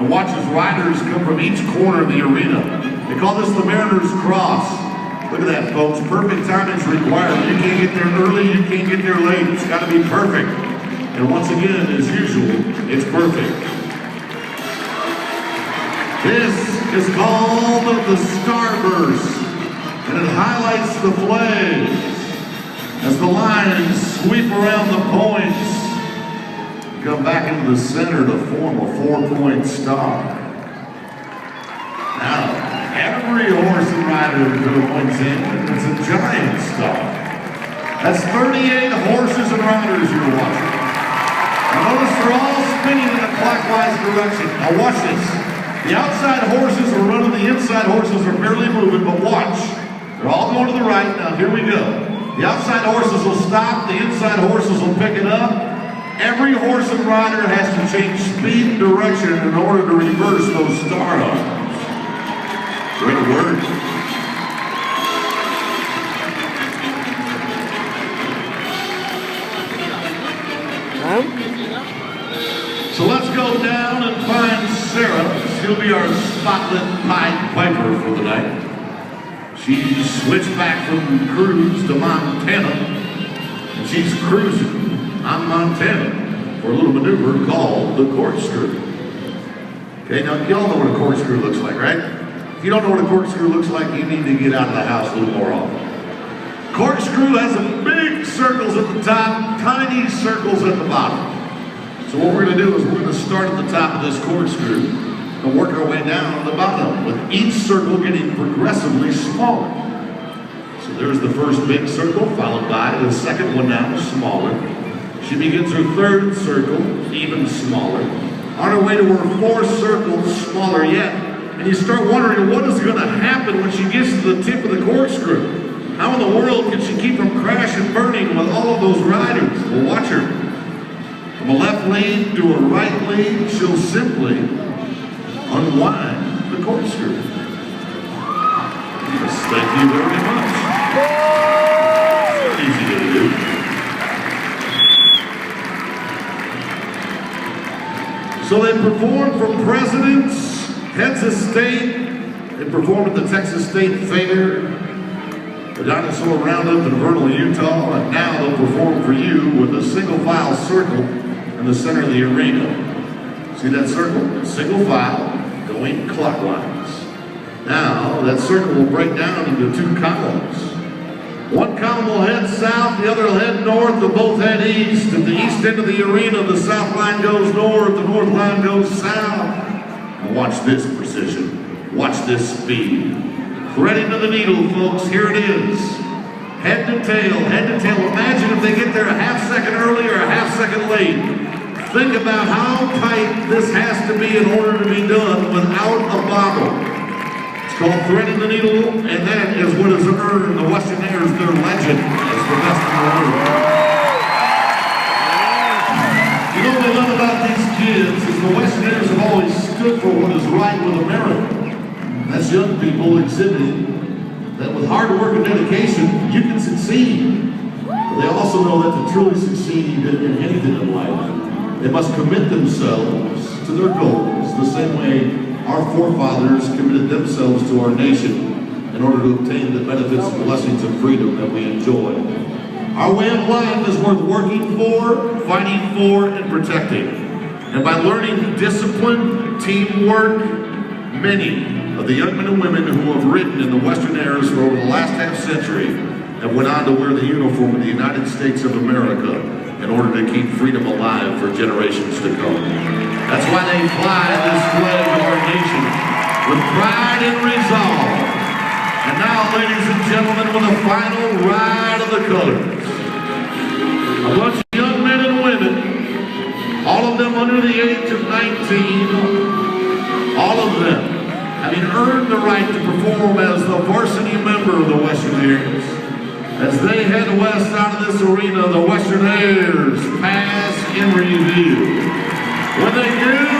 and watch as riders come from each corner of the arena. They call this the Mariner's Cross. Look at that, folks. Perfect timing is required. You can't get there early, you can't get there late. It's got to be perfect. And once again, as usual, it's perfect. This is called the Starburst, and it highlights the flags as the lines sweep around the points, come back into the center to form a 4-point star. Now, every horse and rider points in, it's a giant star. That's 38 horses and riders you're watching. Now notice they're all spinning in a clockwise direction. Now watch this. The outside horses are running, the inside horses are barely moving, but watch. They're all going to the right. Now here we go. The outside horses will stop, the inside horses will pick it up. Every horse and rider has to change speed and direction in order to reverse those star arms. Great work. So let's go down and find Sarah. She'll be our Spotlight Pied Piper for the night. She switched back from cruise to Montana, and she's cruising on Montana for a little maneuver called the corkscrew. Okay, now y'all know what a corkscrew looks like, right? If you don't know what a corkscrew looks like, you need to get out of the house a little more often. Corkscrew has some big circles at the top, tiny circles at the bottom. So what we're going to do is we're going to start at the top of this corkscrew and work our way down to the bottom, with each circle getting progressively smaller. So there's the first big circle, followed by the second one now, smaller. She begins her third circle, even smaller. On her way to her fourth circle, smaller yet. And you start wondering, what is going to happen when she gets to the tip of the corkscrew? How in the world can she keep from crashing and burning with all of those riders? Well, watch her. From a left lane to a right lane, she'll simply unwind the corkscrew. Yes, thank you very much. It's easy to do. So they perform for presidents, heads of state. They perform at the Texas State Fair, the Dinosaur Roundup in Vernal, Utah, and now they'll perform for you with a single file circle in the center of the arena. See that circle? Single file, going clockwise. Now, that circle will break down into two columns. One column will head south, the other will head north, they'll both head east. At the east end of the arena, the south line goes north, the north line goes south. And watch this precision. Watch this speed. Threading to the needle, folks, here it is. Head to tail, head to tail. Imagine if they get there a half second early or a half second late. Think about how tight this has to be in order to be done without a bobble. It's called threading the needle, and that is what has earned the Westernaires their legend as the best in the world. You know what I love about these kids is the Westernaires have always stood for what is right with America. That's young people exhibiting that with hard work and dedication, you can succeed. But they also know that to truly succeed in anything in life, they must commit themselves to their goals the same way our forefathers committed themselves to our nation in order to obtain the benefits and blessings of freedom that we enjoy. Our way of life is worth working for, fighting for, and protecting. And by learning discipline, teamwork, many of the young men and women who have ridden in the Westernaires for over the last half century have went on to wear the uniform of the United States of America in order to keep freedom alive for generations to come. That's why they fly this flag of our nation with pride and resolve. And now, ladies and gentlemen, with the final ride of the colors. A bunch of young men and women, all of them under the age of 19, all of them having earned the right to perform as the varsity member of the Westernaires. As they head west out of this arena, the Westernaires pass in review. When they do,